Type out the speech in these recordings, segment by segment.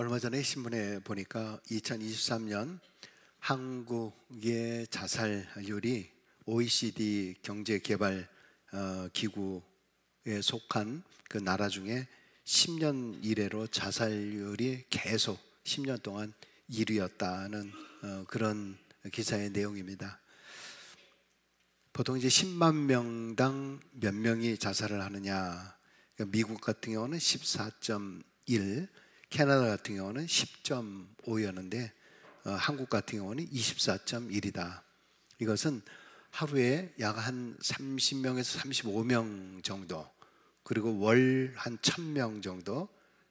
얼마 전에 신문에 보니까 2023년 한국의 자살률이 OECD 경제개발 기구에 속한 그 나라 중에 10년 이래로 자살률이 계속 10년 동안 1위였다는 그런 기사의 내용입니다. 보통 이제 10만 명당 몇 명이 자살을 하느냐. 그러니까 미국 같은 경우는 14.1, 캐나다 같은 경우는 10.5였는데 한국 같은 경우는 24.1이다. 이것은 하루에 약 한 30명에서 35명 정도, 그리고 월 한 1000명 정도,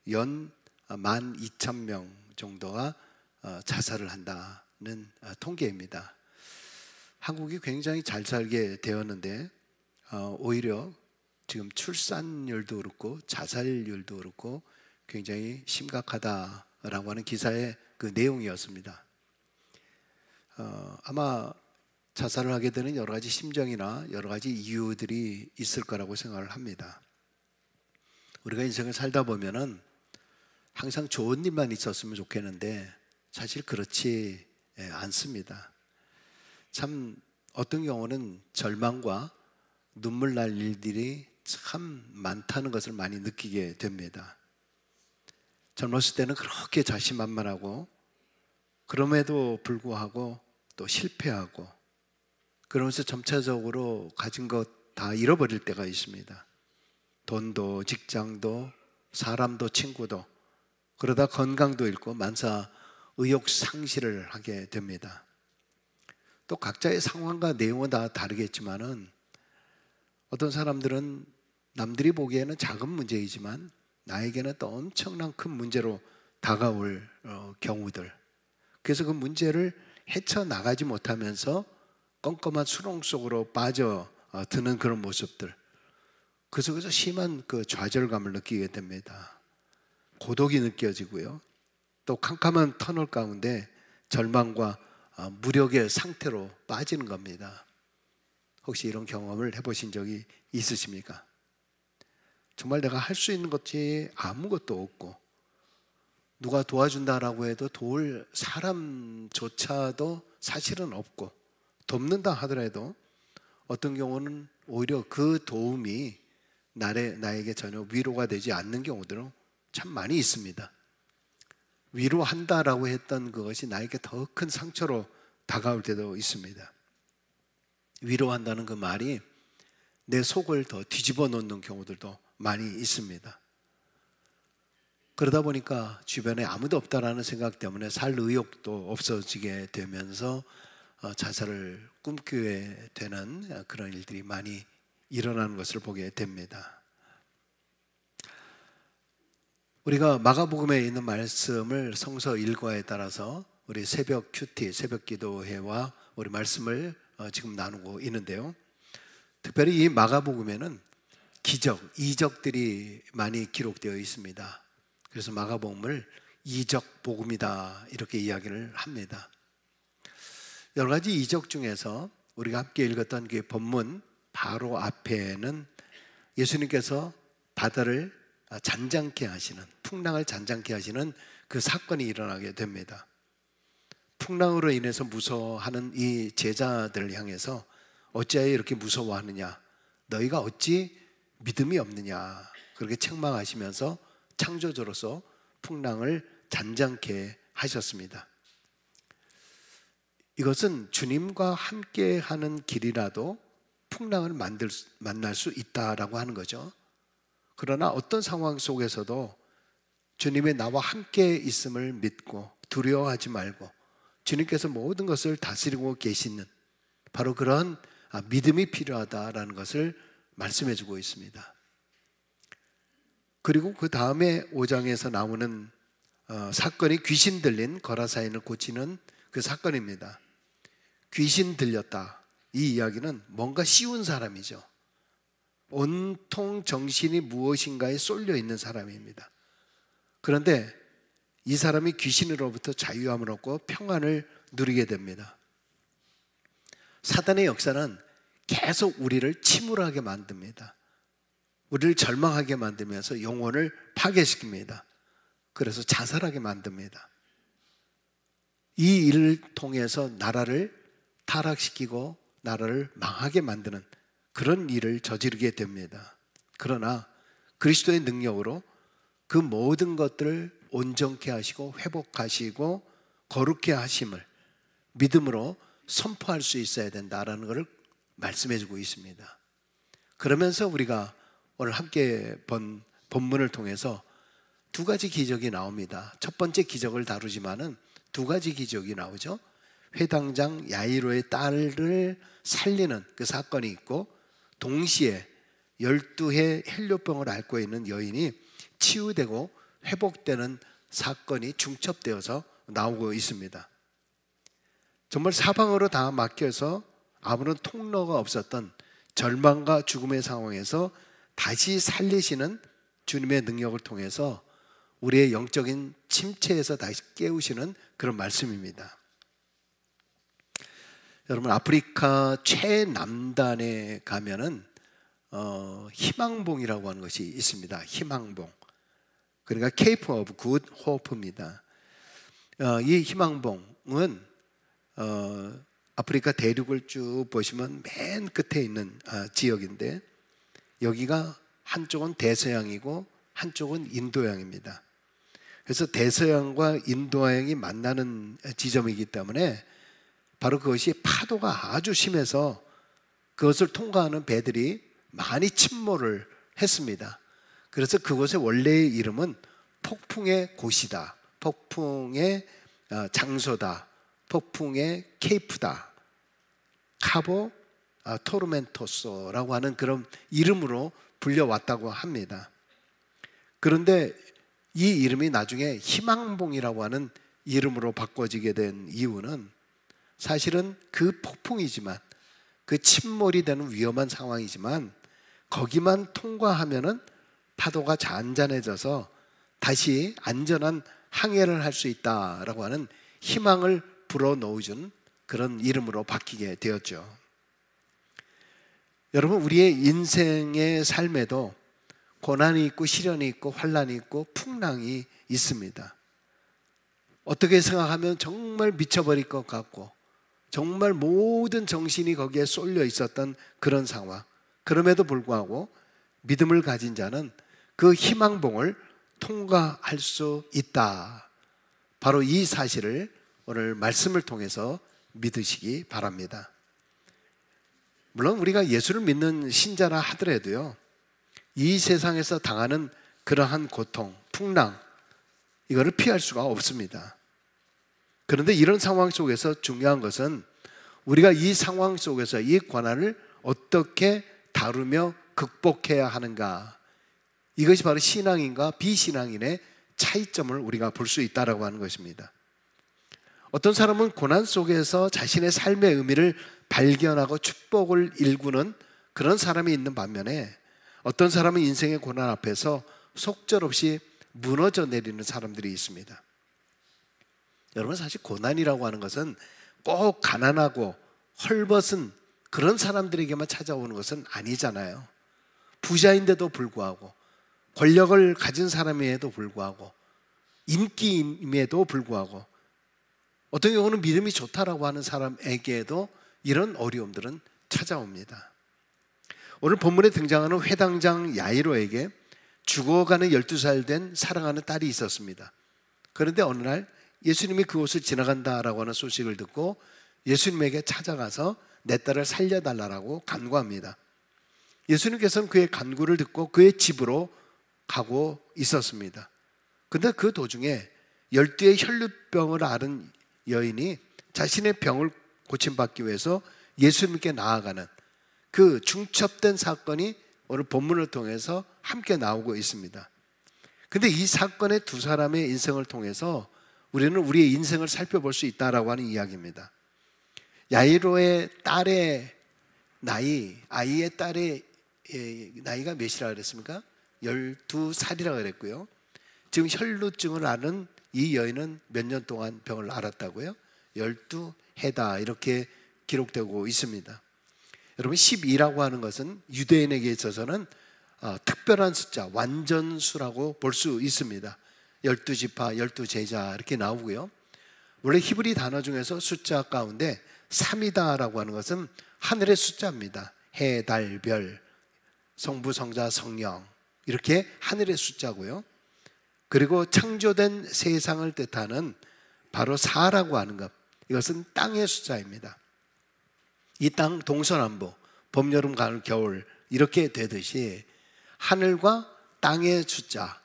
연 12,000명 정도가 자살을 한다는 통계입니다. 한국이 굉장히 잘 살게 되었는데 오히려 지금 출산율도 그렇고 자살률도 그렇고 굉장히 심각하다라고 하는 기사의 그 내용이었습니다. 아마 자살을 하게 되는 여러 가지 심정이나 여러 가지 이유들이 있을 거라고 생각을 합니다. 우리가 인생을 살다 보면은 항상 좋은 일만 있었으면 좋겠는데 사실 그렇지 않습니다. 참 어떤 경우는 절망과 눈물 날 일들이 참 많다는 것을 많이 느끼게 됩니다. 젊었을 때는 그렇게 자신만만하고 그럼에도 불구하고 또 실패하고 그러면서 점차적으로 가진 것 다 잃어버릴 때가 있습니다. 돈도 직장도 사람도 친구도, 그러다 건강도 잃고 만사 의욕 상실을 하게 됩니다. 또 각자의 상황과 내용은 다 다르겠지만은 어떤 사람들은 남들이 보기에는 작은 문제이지만 나에게는 또 엄청난 큰 문제로 다가올 경우들, 그래서 그 문제를 헤쳐나가지 못하면서 껌껌한 수렁 속으로 빠져드는 그런 모습들, 그 속에서 심한 그 좌절감을 느끼게 됩니다. 고독이 느껴지고요, 또 캄캄한 터널 가운데 절망과 무력의 상태로 빠지는 겁니다. 혹시 이런 경험을 해보신 적이 있으십니까? 정말 내가 할 수 있는 것이 아무것도 없고 누가 도와준다라고 해도 도울 사람조차도 사실은 없고, 돕는다 하더라도 어떤 경우는 오히려 그 도움이 나에게 전혀 위로가 되지 않는 경우들은 참 많이 있습니다. 위로한다라고 했던 그것이 나에게 더 큰 상처로 다가올 때도 있습니다. 위로한다는 그 말이 내 속을 더 뒤집어 놓는 경우들도 많이 있습니다. 그러다 보니까 주변에 아무도 없다라는 생각 때문에 살 의욕도 없어지게 되면서 자살을 꿈꾸게 되는 그런 일들이 많이 일어나는 것을 보게 됩니다. 우리가 마가복음에 있는 말씀을 성서 일과에 따라서 우리 새벽 큐티, 새벽 기도회와 우리 말씀을 지금 나누고 있는데요, 특별히 이 마가복음에는 기적, 이적들이 많이 기록되어 있습니다. 그래서 마가복음을 이적 복음이다 이렇게 이야기를 합니다. 여러 가지 이적 중에서 우리가 함께 읽었던 그 본문 바로 앞에는 예수님께서 바다를 잔잔케 하시는, 풍랑을 잔잔케 하시는 그 사건이 일어나게 됩니다. 풍랑으로 인해서 무서워하는 이 제자들을 향해서 어찌하여 이렇게 무서워하느냐, 너희가 어찌 믿음이 없느냐, 그렇게 책망하시면서 창조주로서 풍랑을 잔잔케 하셨습니다. 이것은 주님과 함께하는 길이라도 풍랑을 만날 수 있다라고 하는 거죠. 그러나 어떤 상황 속에서도 주님의 나와 함께 있음을 믿고 두려워하지 말고 주님께서 모든 것을 다스리고 계시는 바로 그런 믿음이 필요하다라는 것을 말씀해 주고 있습니다. 그리고 그 다음에 5장에서 나오는 사건이 귀신 들린 거라사인을 고치는 그 사건입니다. 귀신 들렸다, 이 이야기는 뭔가 쉬운 사람이죠. 온통 정신이 무엇인가에 쏠려 있는 사람입니다. 그런데 이 사람이 귀신으로부터 자유함을 얻고 평안을 누리게 됩니다. 사단의 역사는 계속 우리를 침울하게 만듭니다. 우리를 절망하게 만들면서 영혼을 파괴시킵니다. 그래서 자살하게 만듭니다. 이 일을 통해서 나라를 타락시키고 나라를 망하게 만드는 그런 일을 저지르게 됩니다. 그러나 그리스도의 능력으로 그 모든 것들을 온전케 하시고 회복하시고 거룩케 하심을 믿음으로 선포할 수 있어야 된다라는 것을 말씀해 주고 있습니다. 그러면서 우리가 오늘 함께 본 본문을 통해서 두 가지 기적이 나옵니다. 첫 번째 기적을 다루지만은 두 가지 기적이 나오죠. 회당장 야이로의 딸을 살리는 그 사건이 있고, 동시에 12해 헬료병을 앓고 있는 여인이 치유되고 회복되는 사건이 중첩되어서 나오고 있습니다. 정말 사방으로 다 막혀서 아무런 통로가 없었던 절망과 죽음의 상황에서 다시 살리시는 주님의 능력을 통해서 우리의 영적인 침체에서 다시 깨우시는 그런 말씀입니다. 여러분, 아프리카 최남단에 가면은 희망봉이라고 하는 것이 있습니다. 희망봉. 그러니까 케이프 오브 굿 호프입니다. 이 희망봉은 아프리카 대륙을 쭉 보시면 맨 끝에 있는 지역인데, 여기가 한쪽은 대서양이고 한쪽은 인도양입니다. 그래서 대서양과 인도양이 만나는 지점이기 때문에 바로 그것이 파도가 아주 심해서 그것을 통과하는 배들이 많이 침몰을 했습니다. 그래서 그곳의 원래의 이름은 폭풍의 곳이다, 폭풍의 장소다, 폭풍의 케이프다, 카보 토르멘토소라고 하는 그런 이름으로 불려왔다고 합니다. 그런데 이 이름이 나중에 희망봉이라고 하는 이름으로 바꿔지게 된 이유는, 사실은 그 폭풍이지만, 그 침몰이 되는 위험한 상황이지만 거기만 통과하면은 파도가 잔잔해져서 다시 안전한 항해를 할 수 있다라고 하는 희망을 불어넣어준 그런 이름으로 바뀌게 되었죠. 여러분, 우리의 인생의 삶에도 고난이 있고 시련이 있고 환난이 있고 풍랑이 있습니다. 어떻게 생각하면 정말 미쳐버릴 것 같고 정말 모든 정신이 거기에 쏠려 있었던 그런 상황. 그럼에도 불구하고 믿음을 가진 자는 그 희망봉을 통과할 수 있다. 바로 이 사실을 오늘 말씀을 통해서 믿으시기 바랍니다. 물론 우리가 예수를 믿는 신자라 하더라도요, 이 세상에서 당하는 그러한 고통, 풍랑, 이거를 피할 수가 없습니다. 그런데 이런 상황 속에서 중요한 것은 우리가 이 상황 속에서 이 고난을 어떻게 다루며 극복해야 하는가, 이것이 바로 신앙인과 비신앙인의 차이점을 우리가 볼 수 있다고 하는 것입니다. 어떤 사람은 고난 속에서 자신의 삶의 의미를 발견하고 축복을 일구는 그런 사람이 있는 반면에, 어떤 사람은 인생의 고난 앞에서 속절없이 무너져 내리는 사람들이 있습니다. 여러분, 사실 고난이라고 하는 것은 꼭 가난하고 헐벗은 그런 사람들에게만 찾아오는 것은 아니잖아요. 부자인데도 불구하고, 권력을 가진 사람임에도 불구하고, 인기임에도 불구하고, 어떤 경우는 믿음이 좋다라고 하는 사람에게도 이런 어려움들은 찾아옵니다. 오늘 본문에 등장하는 회당장 야이로에게 죽어가는 12살 된 사랑하는 딸이 있었습니다. 그런데 어느 날 예수님이 그곳을 지나간다라고 하는 소식을 듣고 예수님에게 찾아가서 내 딸을 살려달라고 간구합니다. 예수님께서는 그의 간구를 듣고 그의 집으로 가고 있었습니다. 그런데 그 도중에 12의 혈루병을 앓은 여인이 자신의 병을 고침받기 위해서 예수님께 나아가는 그 중첩된 사건이 오늘 본문을 통해서 함께 나오고 있습니다. 그런데 이 사건의 두 사람의 인생을 통해서 우리는 우리의 인생을 살펴볼 수 있다라고 하는 이야기입니다. 야이로의 딸의 나이, 아이의 딸의 나이가 몇이라고 그랬습니까? 12살이라고 그랬고요. 지금 혈루증을 앓은 이 여인은 몇 년 동안 병을 앓았다고요? 12해다 이렇게 기록되고 있습니다. 여러분, 12라고 하는 것은 유대인에게 있어서는 특별한 숫자, 완전수라고 볼 수 있습니다. 12지파, 12제자 이렇게 나오고요. 원래 히브리 단어 중에서 숫자 가운데 3이다라고 하는 것은 하늘의 숫자입니다. 해, 달, 별, 성부, 성자, 성령 이렇게 하늘의 숫자고요. 그리고 창조된 세상을 뜻하는 바로 4라고 하는 것, 이것은 땅의 숫자입니다. 이 땅 동서남북, 봄, 여름, 가을, 겨울 이렇게 되듯이 하늘과 땅의 숫자,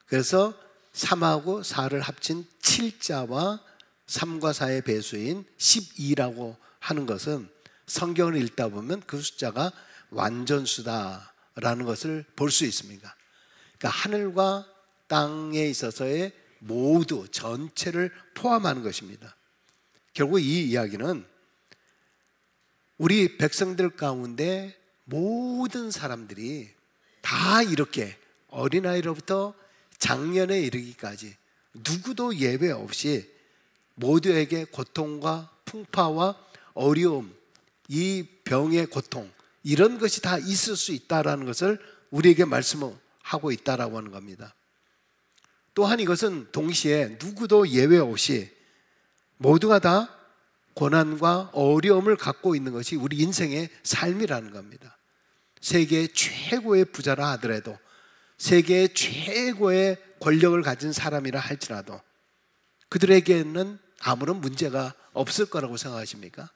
그래서 3하고 4를 합친 7자와 3과 4의 배수인 12라고 하는 것은 성경을 읽다 보면 그 숫자가 완전수다라는 것을 볼 수 있습니다. 그러니까 하늘과 땅에 있어서의 모두 전체를 포함하는 것입니다. 결국 이 이야기는 우리 백성들 가운데 모든 사람들이 다 이렇게 어린아이로부터 장년에 이르기까지 누구도 예외 없이 모두에게 고통과 풍파와 어려움, 이 병의 고통, 이런 것이 다 있을 수 있다는 것을 우리에게 말씀하고 있다라고 하는 겁니다. 또한 이것은 동시에 누구도 예외 없이 모두가 다 고난과 어려움을 갖고 있는 것이 우리 인생의 삶이라는 겁니다. 세계 최고의 부자라 하더라도, 세계 최고의 권력을 가진 사람이라 할지라도 그들에게는 아무런 문제가 없을 거라고 생각하십니까?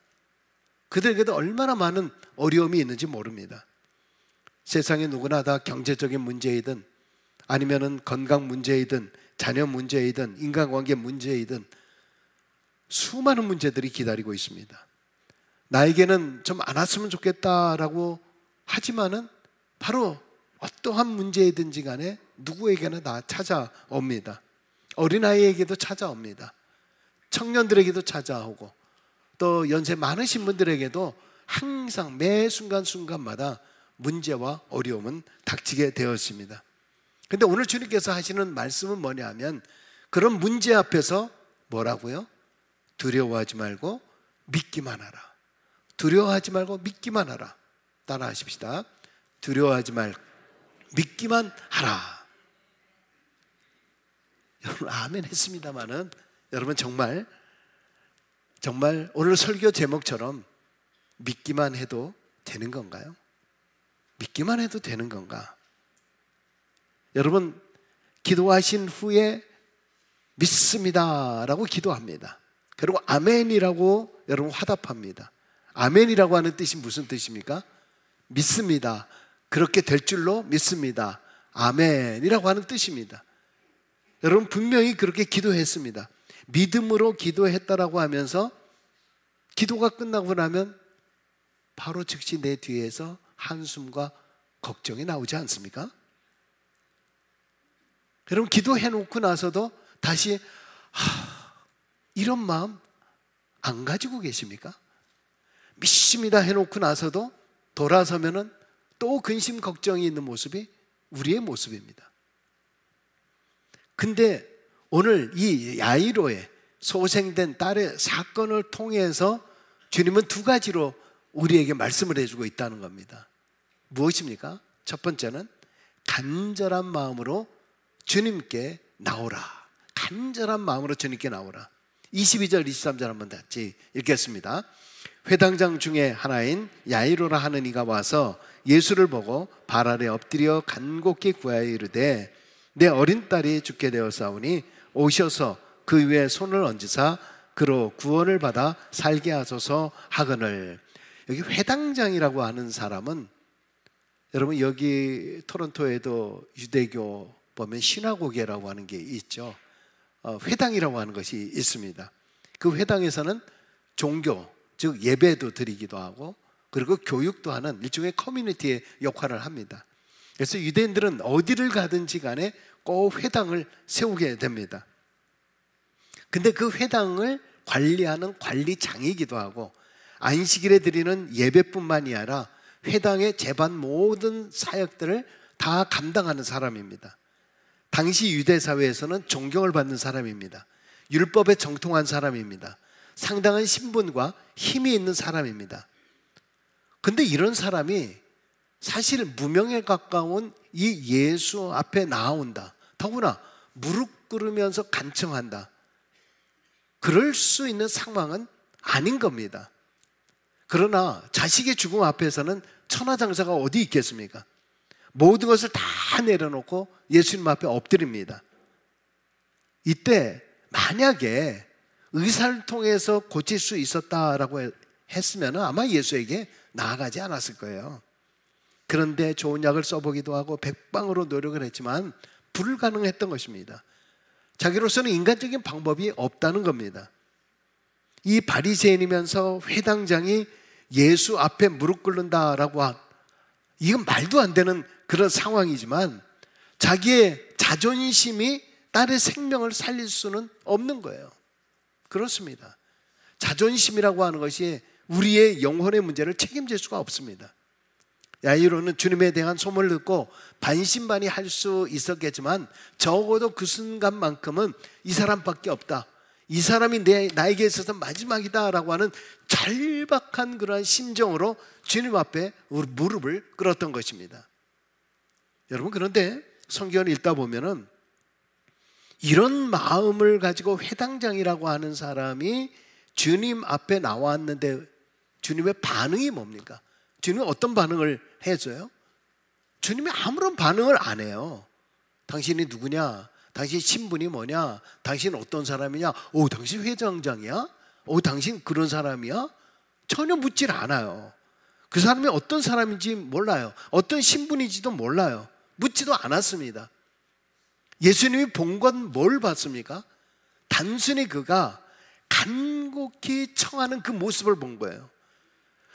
그들에게도 얼마나 많은 어려움이 있는지 모릅니다. 세상에 누구나 다 경제적인 문제이든 아니면은 건강 문제이든 자녀 문제이든 인간관계 문제이든 수많은 문제들이 기다리고 있습니다. 나에게는 좀 안 왔으면 좋겠다라고 하지만은 바로 어떠한 문제이든지 간에 누구에게나 다 찾아옵니다. 어린아이에게도 찾아옵니다. 청년들에게도 찾아오고 또 연세 많으신 분들에게도 항상 매 순간순간마다 문제와 어려움은 닥치게 되었습니다. 그런데 오늘 주님께서 하시는 말씀은 뭐냐 하면 그런 문제 앞에서 뭐라고요? 두려워하지 말고 믿기만 하라. 두려워하지 말고 믿기만 하라. 따라 하십시다. 두려워하지 말고 믿기만 하라. 여러분 아멘 했습니다마는 여러분 정말 오늘 설교 제목처럼 믿기만 해도 되는 건가요? 믿기만 해도 되는 건가? 여러분 기도하신 후에 믿습니다라고 기도합니다. 그리고 아멘이라고 여러분 화답합니다. 아멘이라고 하는 뜻이 무슨 뜻입니까? 믿습니다. 그렇게 될 줄로 믿습니다. 아멘이라고 하는 뜻입니다. 여러분 분명히 그렇게 기도했습니다. 믿음으로 기도했다라고 하면서 기도가 끝나고 나면 바로 즉시 내 뒤에서 한숨과 걱정이 나오지 않습니까? 여러분 기도해놓고 나서도 다시 이런 마음 안 가지고 계십니까? 믿습니다 해놓고 나서도 돌아서면은 또 근심 걱정이 있는 모습이 우리의 모습입니다. 근데 오늘 이 야이로의 소생된 딸의 사건을 통해서 주님은 두 가지로 우리에게 말씀을 해주고 있다는 겁니다. 무엇입니까? 첫 번째는 간절한 마음으로 주님께 나오라. 간절한 마음으로 주님께 나오라. 22절 23절 한번 같이 읽겠습니다. 회당장 중에 하나인 야이로라 하는 이가 와서 예수를 보고 발 아래 엎드려 간곡히 구하여 이르되 내 어린 딸이 죽게 되었사오니 오셔서 그 위에 손을 얹으사 그로 구원을 받아 살게 하소서 하거늘. 여기 회당장이라고 하는 사람은 여러분 여기 토론토에도 유대교 보면 시나고게라고 하는 게 있죠. 회당이라고 하는 것이 있습니다. 그 회당에서는 종교 즉 예배도 드리기도 하고 그리고 교육도 하는 일종의 커뮤니티의 역할을 합니다. 그래서 유대인들은 어디를 가든지 간에 꼭 회당을 세우게 됩니다. 근데 그 회당을 관리하는 관리장이기도 하고 안식일에 드리는 예배뿐만이 아니라 회당의 제반 모든 사역들을 다 감당하는 사람입니다. 당시 유대 사회에서는 존경을 받는 사람입니다. 율법에 정통한 사람입니다. 상당한 신분과 힘이 있는 사람입니다. 근데 이런 사람이 사실 무명에 가까운 이 예수 앞에 나온다. 더구나 무릎 무릎 꿇으면서 간청한다. 그럴 수 있는 상황은 아닌 겁니다. 그러나 자식의 죽음 앞에서는 천하장사가 어디 있겠습니까? 모든 것을 다 내려놓고 예수님 앞에 엎드립니다. 이때 만약에 의사를 통해서 고칠 수 있었다라고 했으면 아마 예수에게 나아가지 않았을 거예요. 그런데 좋은 약을 써보기도 하고 백방으로 노력을 했지만 불가능했던 것입니다. 자기로서는 인간적인 방법이 없다는 겁니다. 이 바리새인이면서 회당장이 예수 앞에 무릎 꿇는다라고 이건 말도 안 되는 그런 상황이지만 자기의 자존심이 딸의 생명을 살릴 수는 없는 거예요. 그렇습니다. 자존심이라고 하는 것이 우리의 영혼의 문제를 책임질 수가 없습니다. 야이로는 주님에 대한 소문을 듣고 반신반의할 수 있었겠지만 적어도 그 순간만큼은 이 사람밖에 없다, 이 사람이 나에게 있어서 마지막이다라고 하는 절박한 그러한 심정으로 주님 앞에 무릎을 꿇었던 것입니다. 여러분, 그런데 성경을 읽다 보면은 이런 마음을 가지고 회당장이라고 하는 사람이 주님 앞에 나왔는데 주님의 반응이 뭡니까? 주님은 어떤 반응을 해줘요? 주님이 아무런 반응을 안 해요. 당신이 누구냐? 당신 신분이 뭐냐? 당신은 어떤 사람이냐? 오, 당신 회장장이야? 오, 당신 그런 사람이야? 전혀 묻질 않아요. 그 사람이 어떤 사람인지 몰라요. 어떤 신분인지도 몰라요. 묻지도 않았습니다. 예수님이 본 건 뭘 봤습니까? 단순히 그가 간곡히 청하는 그 모습을 본 거예요.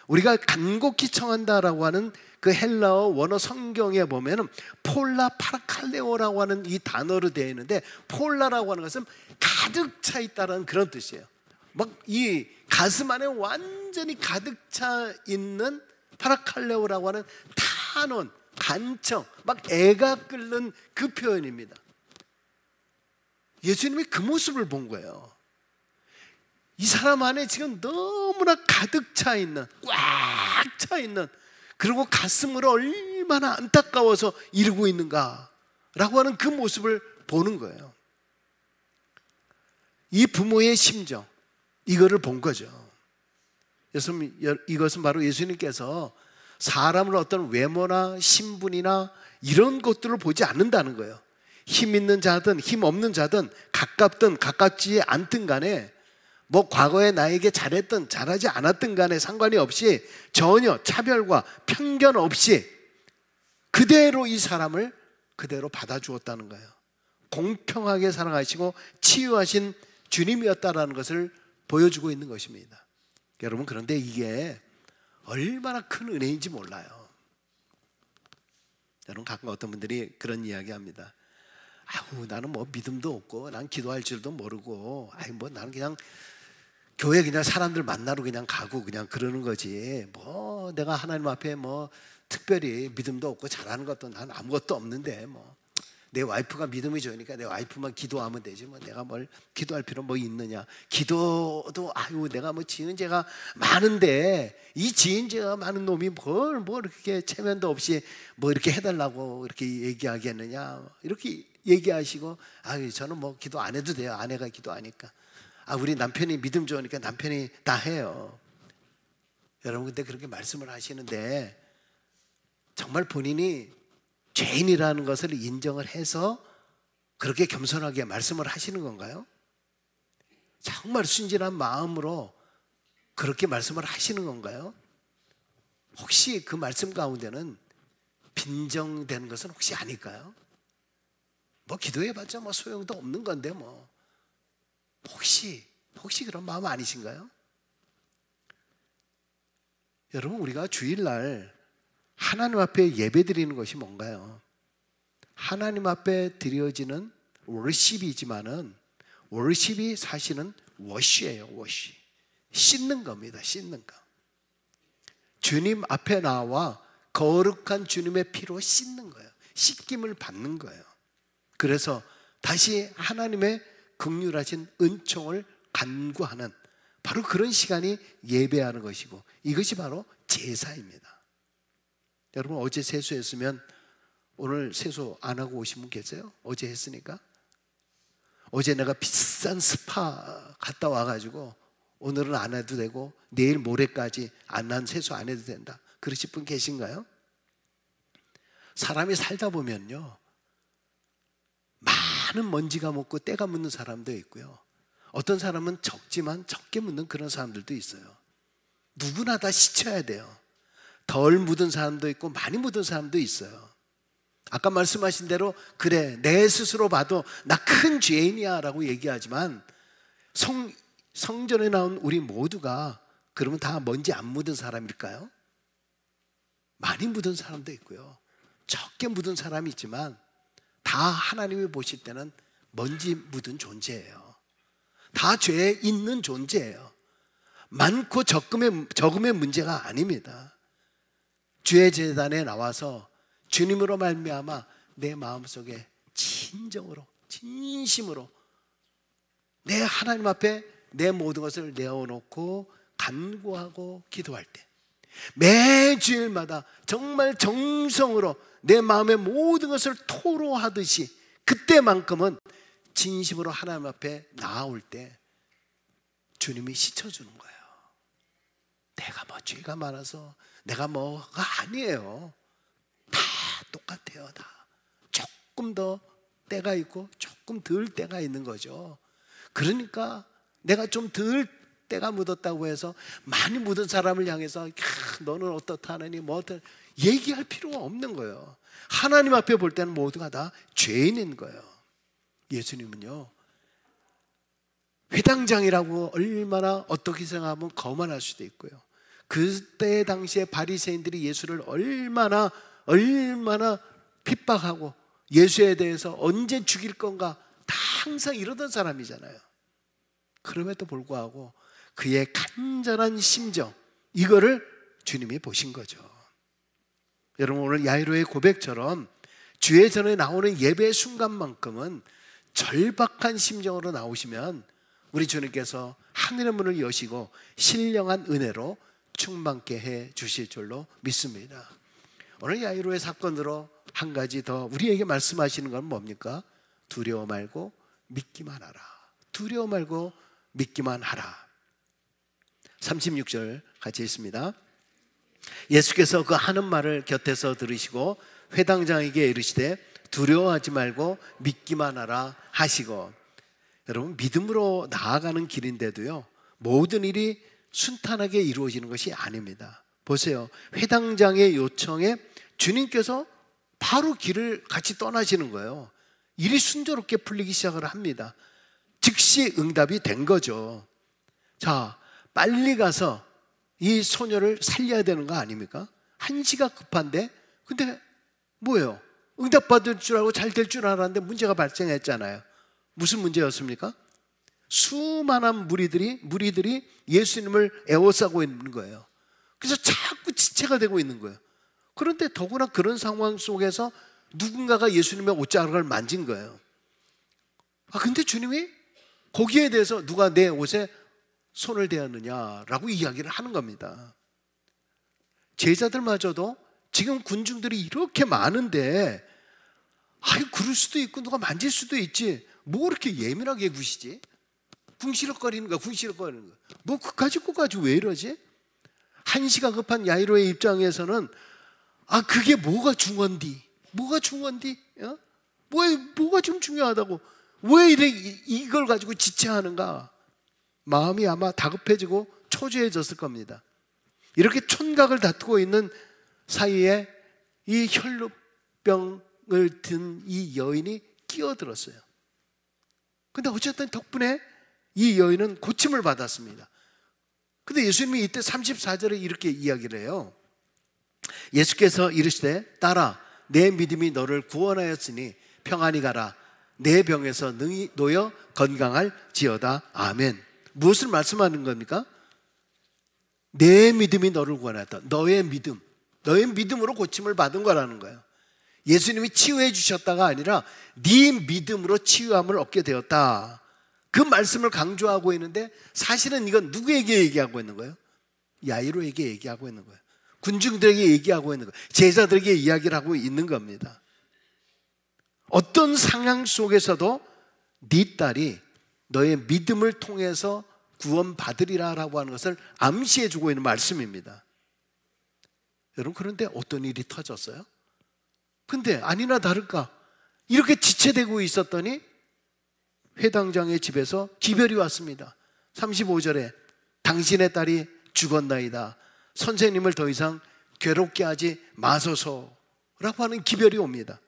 우리가 간곡히 청한다라고 하는 그 헬라어 원어 성경에 보면은 폴라 파라칼레오라고 하는 이 단어로 되어 있는데, 폴라라고 하는 것은 가득 차 있다는 그런 뜻이에요. 막 이 가슴 안에 완전히 가득 차 있는 파라칼레오라고 하는 탄원, 간청, 막 애가 끓는 그 표현입니다. 예수님이 그 모습을 본 거예요. 이 사람 안에 지금 너무나 가득 차 있는, 꽉 차 있는, 그리고 가슴으로 얼마나 안타까워서 이러고 있는가 라고 하는 그 모습을 보는 거예요. 이 부모의 심정, 이거를 본 거죠. 이것은 바로 예수님께서 사람을 어떤 외모나 신분이나 이런 것들을 보지 않는다는 거예요. 힘 있는 자든 힘 없는 자든 가깝든 가깝지 않든 간에 뭐 과거에 나에게 잘했든 잘하지 않았든 간에 상관이 없이 전혀 차별과 편견 없이 그대로 이 사람을 그대로 받아주었다는 거예요. 공평하게 사랑하시고 치유하신 주님이었다는 것을 보여주고 있는 것입니다. 여러분, 그런데 이게 얼마나 큰 은혜인지 몰라요. 여러분, 가끔 어떤 분들이 그런 이야기 합니다. 아우, 나는 뭐 믿음도 없고 난 기도할 줄도 모르고, 뭐 나는 그냥 교회 그냥 사람들 만나러 그냥 가고 그냥 그러는 거지, 뭐 내가 하나님 앞에 뭐 특별히 믿음도 없고 잘하는 것도 난 아무것도 없는데, 뭐 내 와이프가 믿음이 좋으니까 내 와이프만 기도하면 되지, 뭐 내가 뭘 기도할 필요 뭐 있느냐. 기도도 아유, 내가 뭐 지은 죄가 많은데 이 지은 죄가 많은 놈이 뭘 이렇게 체면도 없이 뭐 이렇게 해달라고 이렇게 얘기하겠느냐, 이렇게 얘기하시고, 아유, 저는 뭐 기도 안 해도 돼요. 아내가 기도하니까. 아, 우리 남편이 믿음 좋으니까 남편이 다 해요. 여러분, 근데 그렇게 말씀을 하시는데 정말 본인이 죄인이라는 것을 인정을 해서 그렇게 겸손하게 말씀을 하시는 건가요? 정말 순진한 마음으로 그렇게 말씀을 하시는 건가요? 혹시 그 말씀 가운데는 빈정된 것은 혹시 아닐까요? 뭐 기도해봤자 뭐 소용도 없는 건데 뭐 혹시 그런 마음 아니신가요? 여러분, 우리가 주일날 하나님 앞에 예배 드리는 것이 뭔가요? 하나님 앞에 드려지는 월십이지만은 월십이 사실은 워시예요. 워시. 씻는 겁니다. 씻는 거. 주님 앞에 나와 거룩한 주님의 피로 씻는 거예요. 씻김을 받는 거예요. 그래서 다시 하나님의 긍휼하신 은총을 간구하는 바로 그런 시간이 예배하는 것이고, 이것이 바로 제사입니다. 여러분, 어제 세수했으면 오늘 세수 안 하고 오신 분 계세요? 어제 했으니까? 어제 내가 비싼 스파 갔다 와가지고 오늘은 안 해도 되고 내일 모레까지 난 세수 안 해도 된다, 그러실 분 계신가요? 사람이 살다 보면요, 많은 먼지가 묻고 때가 묻는 사람도 있고요, 어떤 사람은 적지만 적게 묻는 그런 사람들도 있어요. 누구나 다 씻어야 돼요. 덜 묻은 사람도 있고 많이 묻은 사람도 있어요. 아까 말씀하신 대로 그래, 내 스스로 봐도 나 큰 죄인이야 라고 얘기하지만 성전에 나온 우리 모두가 그러면 다 먼지 안 묻은 사람일까요? 많이 묻은 사람도 있고요, 적게 묻은 사람이 있지만 다 하나님이 보실 때는 먼지 묻은 존재예요. 다 죄에 있는 존재예요. 많고 적음의 문제가 아닙니다. 주의 제단에 나와서 주님으로 말미암아 내 마음속에 진정으로 진심으로 내 하나님 앞에 내 모든 것을 내어놓고 간구하고 기도할 때, 매 주일마다 정말 정성으로 내 마음의 모든 것을 토로하듯이 그때만큼은 진심으로 하나님 앞에 나아올 때 주님이 씻어주는 거예요. 내가 뭐 죄가 많아서 내가 뭐가 아니에요. 다 똑같아요. 다 조금 더 때가 있고 조금 덜 때가 있는 거죠. 그러니까 내가 좀 덜 때가 묻었다고 해서 많이 묻은 사람을 향해서 너는 어떻다느니 뭐 어떤 얘기할 필요가 없는 거예요. 하나님 앞에 볼 때는 모두가 다 죄인인 거예요. 예수님은요, 회당장이라고 얼마나 어떻게 생각하면 거만할 수도 있고요, 그때 당시에 바리새인들이 예수를 얼마나 핍박하고 예수에 대해서 언제 죽일 건가 다 항상 이러던 사람이잖아요. 그럼에도 불구하고 그의 간절한 심정, 이거를 주님이 보신 거죠. 여러분, 오늘 야이로의 고백처럼 주의 전에 나오는 예배의 순간만큼은 절박한 심정으로 나오시면 우리 주님께서 하늘의 문을 여시고 신령한 은혜로 충만케 해 주실 줄로 믿습니다. 오늘 야이로의 사건으로 한 가지 더 우리에게 말씀하시는 건 뭡니까? 두려워 말고 믿기만 하라. 두려워 말고 믿기만 하라. 36절 같이 읽습니다. 예수께서 그 하는 말을 곁에서 들으시고 회당장에게 이르시되 두려워하지 말고 믿기만 하라 하시고. 여러분, 믿음으로 나아가는 길인데도요, 모든 일이 순탄하게 이루어지는 것이 아닙니다. 보세요, 회당장의 요청에 주님께서 바로 길을 같이 떠나시는 거예요. 일이 순조롭게 풀리기 시작을 합니다. 즉시 응답이 된 거죠. 자, 빨리 가서 이 소녀를 살려야 되는 거 아닙니까? 한시가 급한데, 근데 뭐예요? 응답받을 줄 알고 잘 될 줄 알았는데 문제가 발생했잖아요. 무슨 문제였습니까? 수많은 무리들이 예수님을 에워싸고 있는 거예요. 그래서 자꾸 지체가 되고 있는 거예요. 그런데 더구나 그런 상황 속에서 누군가가 예수님의 옷자락을 만진 거예요. 근데 주님이 거기에 대해서 누가 내 옷에 손을 대었느냐라고 이야기를 하는 겁니다. 제자들마저도 지금 군중들이 이렇게 많은데 그럴 수도 있고 누가 만질 수도 있지, 뭐 그렇게 예민하게 구시지? 궁시렁거리는 거야. 뭐 그까지 왜 이러지? 한시가 급한 야이로의 입장에서는 그게 뭐가 중요한디? 뭐가 좀 중요하다고 왜 이걸 가지고 지체하는가? 마음이 아마 다급해지고 초조해졌을 겁니다. 이렇게 촌각을 다투고 있는 사이에 이 혈루병을 든 이 여인이 끼어들었어요. 근데 어쨌든 덕분에 이 여인은 고침을 받았습니다. 근데 예수님이 이때 34절에 이렇게 이야기를 해요. 예수께서 이르시되 딸아, 내 믿음이 너를 구원하였으니 평안히 가라. 내 병에서 능히 놓여 건강할지어다. 아멘. 무엇을 말씀하는 겁니까? 내 믿음이 너를 구원하였다. 너의 믿음으로 고침을 받은 거라는 거예요. 예수님이 치유해 주셨다가 아니라 네 믿음으로 치유함을 얻게 되었다. 그 말씀을 강조하고 있는데 사실은 이건 누구에게 얘기하고 있는 거예요? 야이로에게 얘기하고 있는 거예요. 군중들에게 얘기하고 있는 거예요. 제자들에게 이야기를 하고 있는 겁니다. 어떤 상황 속에서도 네 딸이 너의 믿음을 통해서 구원받으리라 라고 하는 것을 암시해 주고 있는 말씀입니다. 여러분, 그런데 어떤 일이 터졌어요? 근데 아니나 다를까 이렇게 지체되고 있었더니 회당장의 집에서 기별이 왔습니다. 35절에 당신의 딸이 죽었나이다. 선생님을 더 이상 괴롭게 하지 마소서 라고 하는 기별이 옵니다.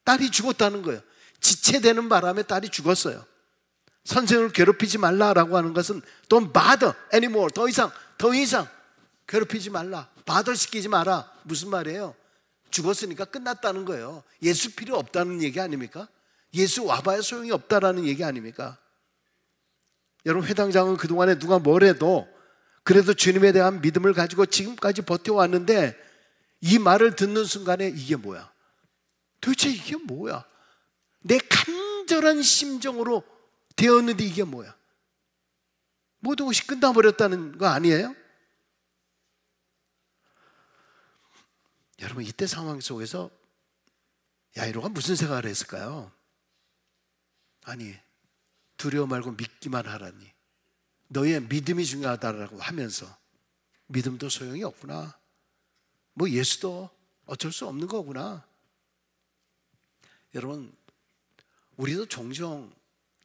딸이 죽었다는 거예요. 지체되는 바람에 딸이 죽었어요. 선생을 괴롭히지 말라라고 하는 것은 Don't bother anymore. 더 이상 괴롭히지 말라. bother 시키지 마라. 무슨 말이에요? 죽었으니까 끝났다는 거예요. 예수 필요 없다는 얘기 아닙니까? 예수 와봐야 소용이 없다라는 얘기 아닙니까? 여러분, 회당장은 그동안에 누가 뭘 해도 그래도 주님에 대한 믿음을 가지고 지금까지 버텨왔는데 이 말을 듣는 순간에 이게 뭐야? 도대체 이게 뭐야? 내 간절한 심정으로 되었는데 이게 뭐야? 모든 것이 끝나버렸다는 거 아니에요? 여러분, 이때 상황 속에서 야이로가 무슨 생각을 했을까요? 아니, 두려워 말고 믿기만 하라니. 너의 믿음이 중요하다라고 하면서 믿음도 소용이 없구나. 뭐 예수도 어쩔 수 없는 거구나. 여러분, 우리도 종종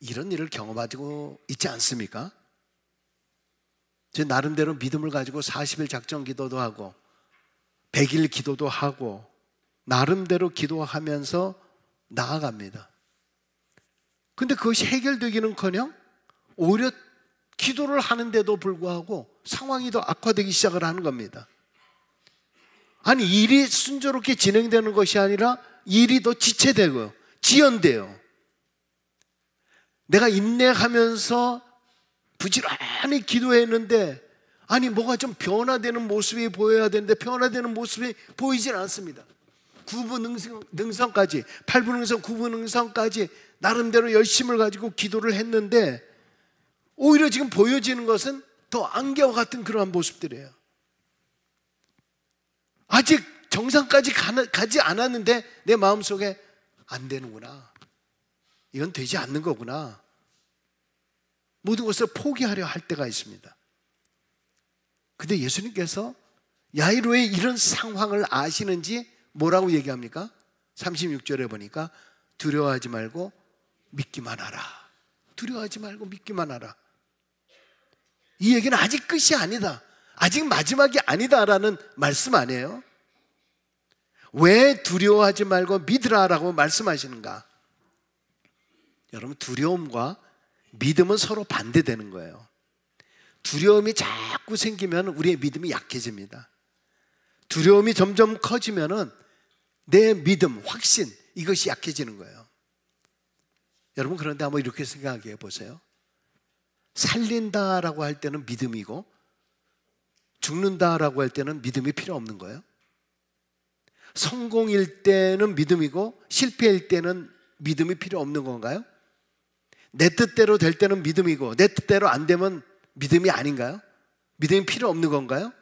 이런 일을 경험하고 있지 않습니까? 제 나름대로 믿음을 가지고 40일 작전 기도도 하고 100일 기도도 하고 나름대로 기도하면서 나아갑니다. 근데 그것이 해결되기는커녕 오히려 기도를 하는데도 불구하고 상황이 더 악화되기 시작을 하는 겁니다. 아니, 일이 순조롭게 진행되는 것이 아니라 일이 더 지체되고 지연돼요. 내가 인내하면서 부지런히 기도했는데 아니, 뭐가 좀 변화되는 모습이 보여야 되는데 변화되는 모습이 보이질 않습니다. 9분 능성까지 8분 능성 9분 능성까지 나름대로 열심을 가지고 기도를 했는데 오히려 지금 보여지는 것은 더 안개와 같은 그러한 모습들이에요. 아직 정상까지 가지 않았는데 내 마음속에 안 되는구나, 이건 되지 않는 거구나, 모든 것을 포기하려 할 때가 있습니다. 근데 예수님께서 야이로의 이런 상황을 아시는지 뭐라고 얘기합니까? 36절에 보니까 두려워하지 말고 믿기만 하라. 두려워하지 말고 믿기만 하라. 이 얘기는 아직 끝이 아니다, 아직 마지막이 아니다라는 말씀 아니에요? 왜 두려워하지 말고 믿으라라고 말씀하시는가? 여러분, 두려움과 믿음은 서로 반대되는 거예요. 두려움이 자꾸 생기면 우리의 믿음이 약해집니다. 두려움이 점점 커지면은 내 믿음, 확신, 이것이 약해지는 거예요. 여러분, 그런데 한번 이렇게 생각해 보세요. 살린다라고 할 때는 믿음이고 죽는다라고 할 때는 믿음이 필요 없는 거예요. 성공일 때는 믿음이고 실패일 때는 믿음이 필요 없는 건가요? 내 뜻대로 될 때는 믿음이고 내 뜻대로 안 되면 믿음이 아닌가요? 믿음이 필요 없는 건가요?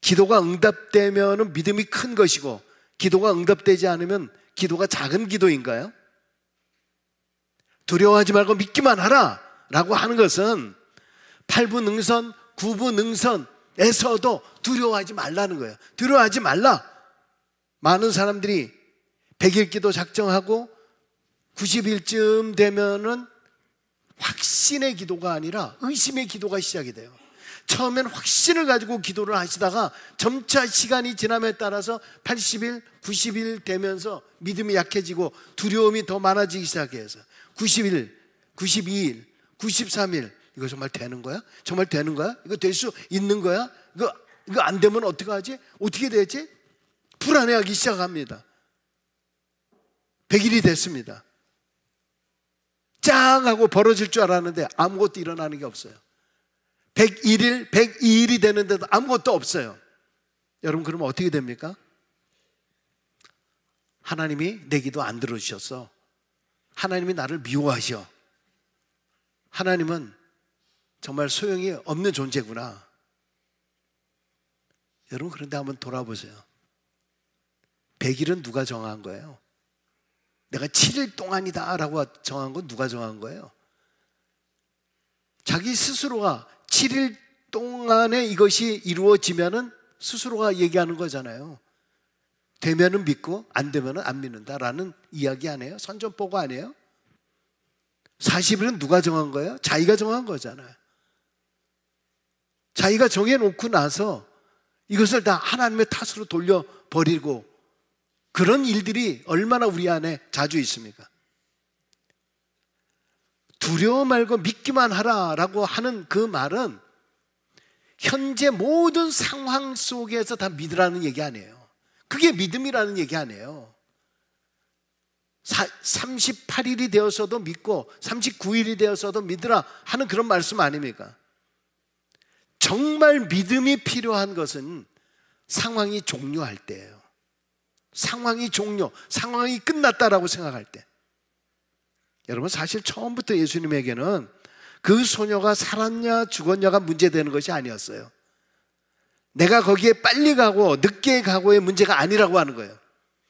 기도가 응답되면 믿음이 큰 것이고 기도가 응답되지 않으면 기도가 작은 기도인가요? 두려워하지 말고 믿기만 하라 라고 하는 것은 8부 능선, 9부 능선에서도 두려워하지 말라는 거예요. 두려워하지 말라. 많은 사람들이 100일 기도 작정하고 90일쯤 되면은 확신의 기도가 아니라 의심의 기도가 시작이 돼요. 처음엔 확신을 가지고 기도를 하시다가 점차 시간이 지남에 따라서 80일, 90일 되면서 믿음이 약해지고 두려움이 더 많아지기 시작해서 90일, 92일, 93일, 이거 정말 되는 거야? 정말 되는 거야? 이거 될 수 있는 거야? 이거 안 되면 어떡하지? 어떻게 되지? 불안해하기 시작합니다. 100일이 됐습니다. 짱 하고 벌어질 줄 알았는데 아무것도 일어나는 게 없어요. 101일, 102일이 되는데도 아무것도 없어요. 여러분, 그러면 어떻게 됩니까? 하나님이 내 기도 안 들어주셨어. 하나님이 나를 미워하셔. 하나님은 정말 소용이 없는 존재구나. 여러분, 그런데 한번 돌아보세요. 100일은 누가 정한 거예요? 내가 7일 동안이다 라고 정한 건 누가 정한 거예요? 자기 스스로가 7일 동안에 이것이 이루어지면은 스스로가 얘기하는 거잖아요. 되면은 믿고 안 되면은 안 믿는다라는 이야기 아니에요? 선전포고 아니에요? 40일은 누가 정한 거예요? 자기가 정한 거잖아요. 자기가 정해놓고 나서 이것을 다 하나님의 탓으로 돌려버리고, 그런 일들이 얼마나 우리 안에 자주 있습니까? 두려워 말고 믿기만 하라라고 하는 그 말은 현재 모든 상황 속에서 다 믿으라는 얘기 아니에요. 그게 믿음이라는 얘기 아니에요. 38일이 되어서도 믿고 39일이 되어서도 믿으라 하는 그런 말씀 아닙니까? 정말 믿음이 필요한 것은 상황이 종료할 때예요. 상황이 끝났다라고 생각할 때. 여러분, 사실 처음부터 예수님에게는 그 소녀가 살았냐 죽었냐가 문제되는 것이 아니었어요. 내가 거기에 빨리 가고 늦게 가고의 문제가 아니라고 하는 거예요.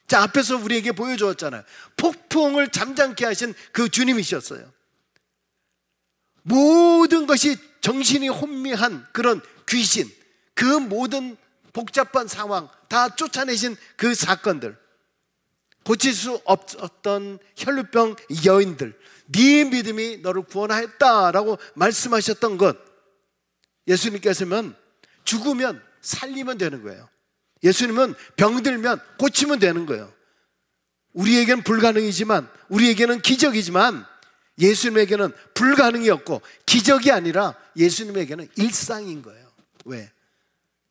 자, 앞에서 우리에게 보여주었잖아요. 폭풍을 잠잠케 하신 그 주님이셨어요. 모든 것이 정신이 혼미한 그런 귀신, 그 모든 복잡한 상황 다 쫓아내신 그 사건들, 고칠 수 없었던 혈루병 여인들, 네 믿음이 너를 구원하였다라고 말씀하셨던 것, 예수님께서는 죽으면 살리면 되는 거예요. 예수님은 병들면 고치면 되는 거예요. 우리에게는 불가능이지만, 우리에게는 기적이지만 예수님에게는 불가능이었고 기적이 아니라 예수님에게는 일상인 거예요. 왜?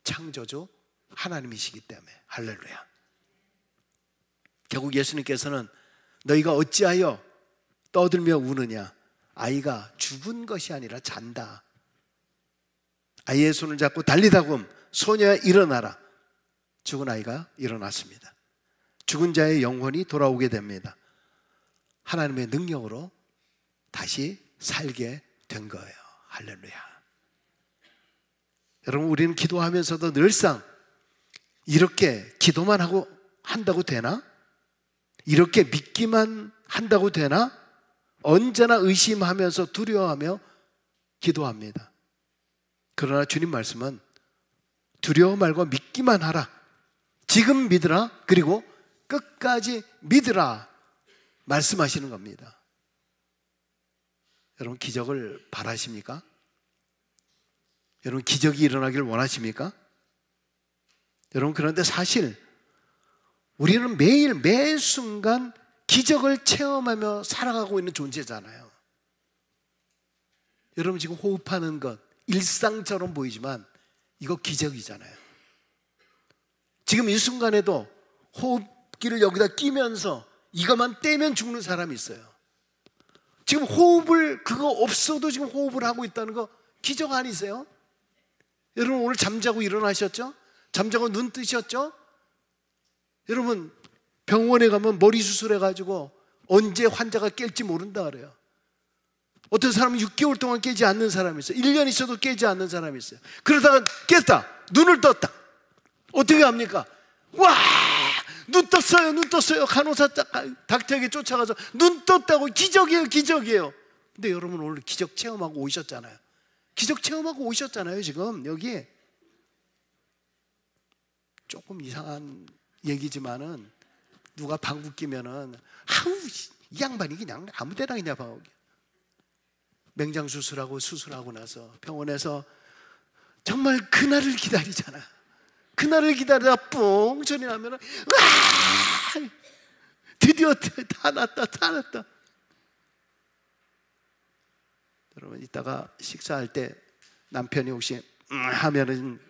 창조주 하나님이시기 때문에. 할렐루야. 결국 예수님께서는 너희가 어찌하여 떠들며 우느냐, 아이가 죽은 것이 아니라 잔다. 아이의 손을 잡고 달리다금 소녀야 일어나라. 죽은 아이가 일어났습니다. 죽은 자의 영혼이 돌아오게 됩니다. 하나님의 능력으로 다시 살게 된 거예요. 할렐루야. 여러분, 우리는 기도하면서도 늘상 이렇게 기도만 하고 한다고 되나? 이렇게 믿기만 한다고 되나? 언제나 의심하면서 두려워하며 기도합니다. 그러나 주님 말씀은 두려워 말고 믿기만 하라. 지금 믿으라. 그리고 끝까지 믿으라. 말씀하시는 겁니다. 여러분, 기적을 바라십니까? 여러분, 기적이 일어나기를 원하십니까? 여러분, 그런데 사실 우리는 매일 매 순간 기적을 체험하며 살아가고 있는 존재잖아요. 여러분, 지금 호흡하는 것 일상처럼 보이지만 이거 기적이잖아요. 지금 이 순간에도 호흡기를 여기다 끼면서 이것만 떼면 죽는 사람이 있어요. 지금 호흡을, 그거 없어도 지금 호흡을 하고 있다는 거 기적 아니세요? 여러분, 오늘 잠자고 일어나셨죠? 잠자고 눈 뜨셨죠? 여러분, 병원에 가면 머리 수술해가지고 언제 환자가 깰지 모른다 그래요. 어떤 사람은 6개월 동안 깨지 않는 사람이 있어요. 1년 있어도 깨지 않는 사람이 있어요. 그러다가 깼다, 눈을 떴다. 어떻게 합니까? 와, 눈 떴어요, 눈 떴어요. 간호사 닥터에게 쫓아가서 눈 떴다고. 기적이에요, 기적이에요. 근데 여러분, 오늘 기적 체험하고 오셨잖아요. 기적 체험하고 오셨잖아요. 지금 여기 조금 이상한 얘기지만은 누가 방귀 끼면은 아우, 이 양반이 그냥 아무 데나 그냥 방귀. 맹장 수술하고 나서 병원에서 정말 그날을 기다리잖아. 그날을 기다리다 뿡 소리 나면은 와, 드디어 다 났다. 여러분, 이따가 식사할 때 남편이 혹시 하면은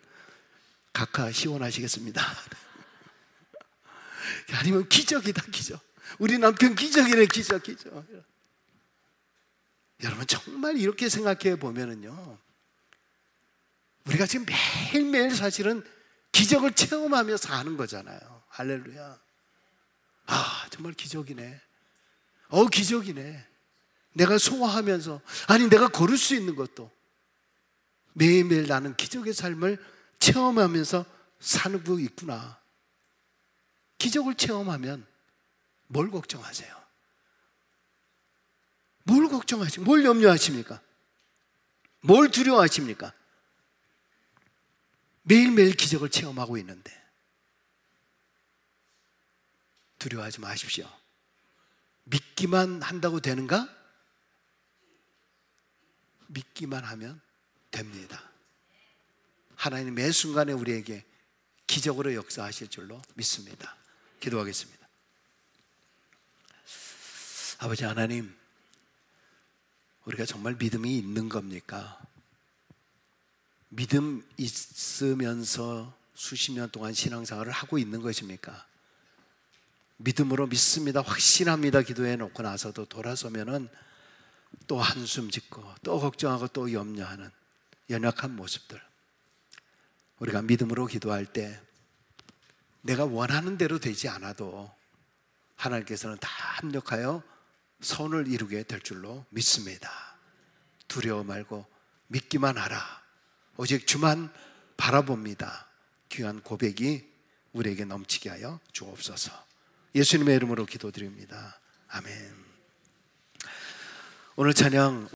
각하 시원하시겠습니다. 아니면 기적이다, 기적. 우리 남편 기적이네, 기적. 여러분, 정말 이렇게 생각해 보면은요, 우리가 지금 매일매일 사실은 기적을 체험하며 사는 거잖아요. 할렐루야. 아, 정말 기적이네. 기적이네. 내가 소화하면서, 아니 내가 걸을 수 있는 것도 매일매일 나는 기적의 삶을 체험하면서 사는 거 있구나. 기적을 체험하면 뭘 걱정하세요? 뭘 걱정하십니까? 뭘 염려하십니까? 뭘 두려워하십니까? 매일매일 기적을 체험하고 있는데 두려워하지 마십시오. 믿기만 한다고 되는가? 믿기만 하면 됩니다. 하나님 매 순간에 우리에게 기적으로 역사하실 줄로 믿습니다. 기도하겠습니다. 아버지 하나님, 우리가 정말 믿음이 있는 겁니까? 믿음 있으면서 수십 년 동안 신앙생활을 하고 있는 것입니까? 믿음으로 믿습니다, 확신합니다 기도해 놓고 나서도 돌아서면은 또 한숨 짓고 또 걱정하고 또 염려하는 연약한 모습들. 우리가 믿음으로 기도할 때 내가 원하는 대로 되지 않아도 하나님께서는 다 합력하여 선을 이루게 될 줄로 믿습니다. 두려워 말고 믿기만 하라. 오직 주만 바라봅니다. 귀한 고백이 우리에게 넘치게 하여 주옵소서. 예수님의 이름으로 기도드립니다. 아멘. 오늘 찬양